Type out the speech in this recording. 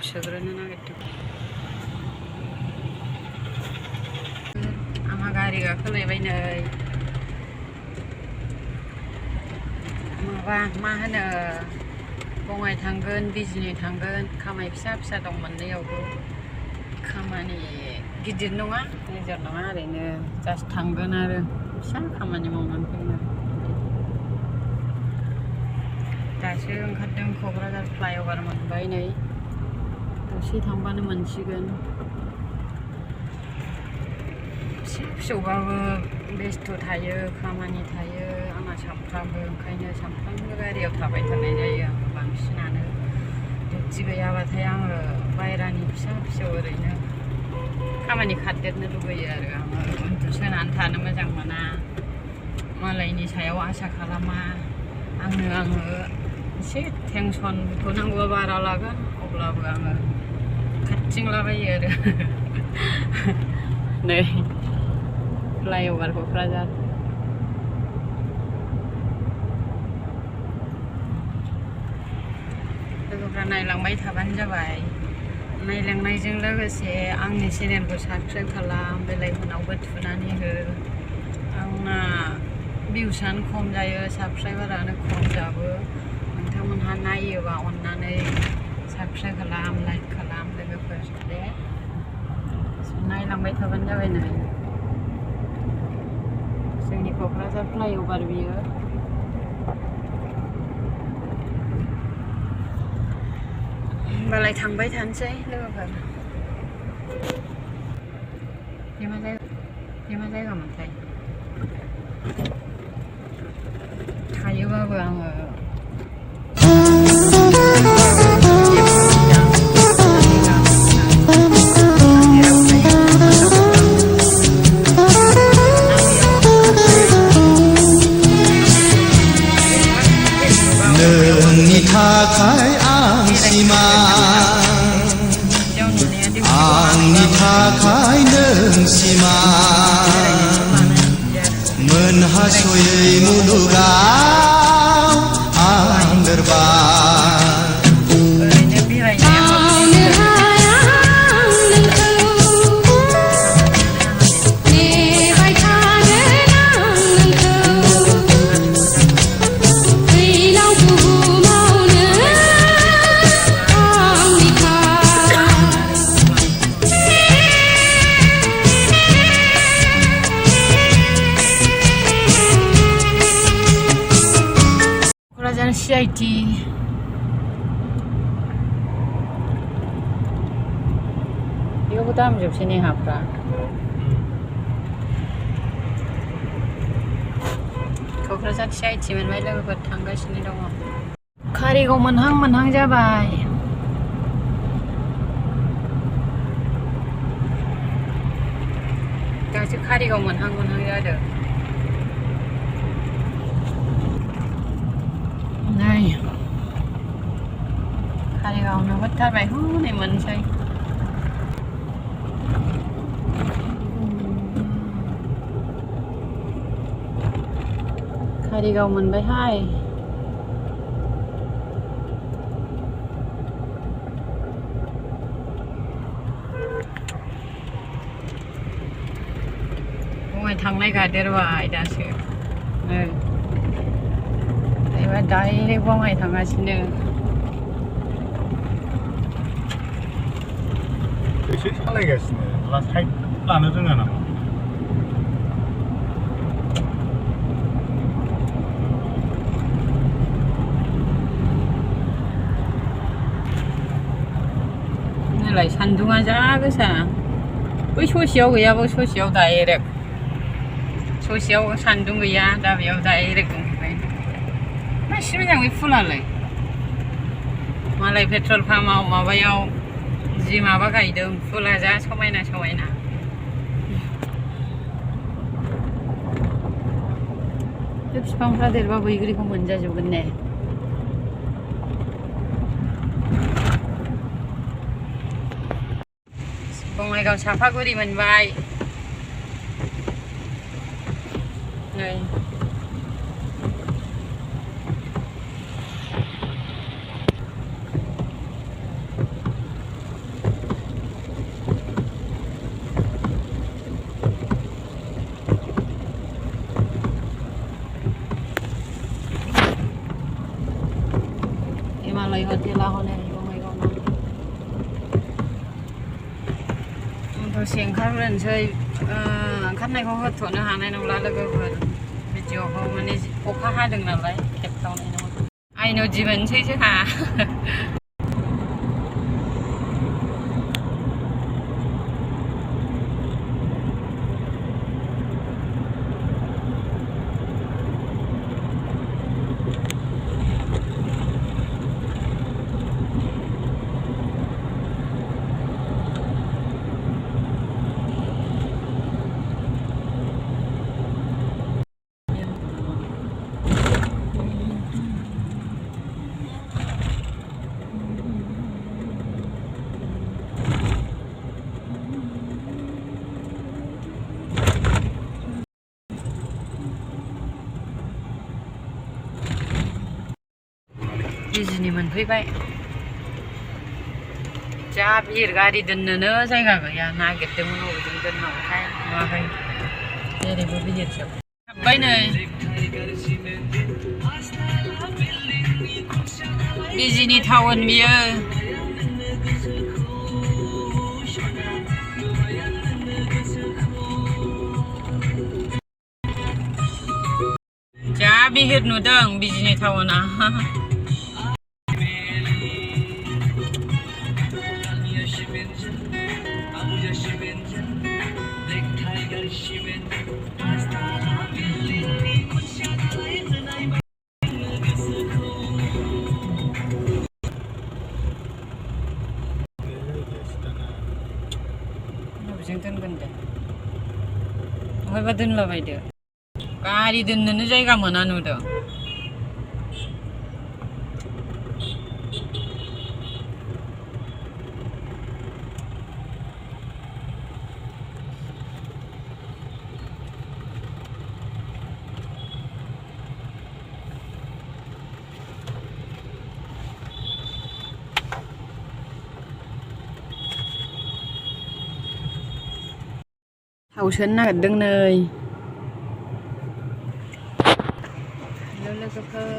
सोग्रोनो नागिरदों आंहा गारि गाखोलायबाय नै माबा मा होनो बङाइ थांगोन बिजनि थांगोन खामानि फिसा फिसा दं मोननैयावबो खामानि गिदिर नङा गेजेर नङा ओरैनो जास्ट थांगोन आरो फिसा खामानि मावनानै फैनो दासो ओंखारदों क'क्राझार फ्लाइअभार मोनबाय नै दसे थांबानो मोनसिगोन फिसा फिसौबाबो बेस्थ' थायो खामानि थायो आंना सामफ्रामबो ओंखायनो सामफ्रामबो गारियाव थाबाय थानाय जायो आङो बांसिनानो डिउटि गैयाबाथाय आङो बायहेरानि फिसा फिसौ ओरैनो खामानि खारदेरनो लुबैयो आरो आङो उन्दुसोनानै थानो मोजां मोना मालायनि सायाव आसा खालामा आङो एसे टेनसन दुखु नांगौबा बारा लागोन अब्लाबो आङो खारथिंलाबायो आरो नै फ्लाइअभार क'क्राझार लोगोफ्रा नायलांबाय थाबानो जाबाय नायलांनायजों लोगोसे आंनि चेनेलखौ साबस्क्राइब खालाम बेलाइकनावबो थुनानै हो आंना भिउसानो खम जायो साबस्क्राइबारानो खम जाबो नोंथांमोनहा नायोबा अननानै साबस्क्राइब खालाम लाइक खालाम लोगोफोर दे नायलांबाय थाबानो जाबाय नै जोंनि क'क्राझार फ्लाइअभार बियो होमबालाय थांबाय थानोसै लोगोफोर बे मा जायगामोनथाय थायोबाबो आङो नोंनि थाखाय आं सिमा आंनि थाखाय नों सिमा मोनहासयै मुलुगाव आं लोरबां CIT बेयावबो दामजोबसै ने हाफ्रा क'क्राझार CIT मोनबाय लोगोफोर थांगासिनो दङ कारिगाव मोनहां जाबाय दासो कारिगाव मोनहां जादों नै कारिगाव नुहुरथारबाय हनै मोनसै कारिगाव मोनबायहाय बङाइ थांनाय गादेरबाय दासो नै एबा डाइरेक्ट बङाइ थांगासिनो एसे सालायगासिनो साइड लानो रोङा नामा नैलाय सान्दुङा जा गोसा बै ससेयाव गैयाबो ससेयाव डाइरेक्ट ससेयाव सान्दुं गैया दा बेयाव डाइरेक्ट दंफैबाय मासि मोजां बे फुलालाय मालाय पेट्रल पाम्पआव माबायाव जि माबा गायदों फुला जा समायना बे बिफांफ्रा देरबा बैग्रिखौ मोनजाजोबगोन ने बङाइगाव साफागुरि मोनबाय नै मालाय हटेला हनै बङाइगावनाव दसे ओंखारग्रोनोसै ओंखारनायखौ होथ'नो हानाय नंला लोगोफोर भिडिअखौ माने अखा हादों नालाय खेबथावनाय नङा आइनाव दिबोनसै जोंहा बिजिनि मोनफैबाय जा बिर गारि दोननोनो जायगा गैया नागिरदोंमोन बबेजों दोननांगौथाय नुवाखै जेरैबो बिहिरजोब हाबबाय नै बिजिनि टाउन बियो जा बिहिर नुदों बिजिनि टाउना बबेजों दोनगोन दे बहायबा दोनलाबायदो गारि दोननोनो जायगा मोना नुदों थाव सोनो नागिरदों नै हेल' लोगोफोर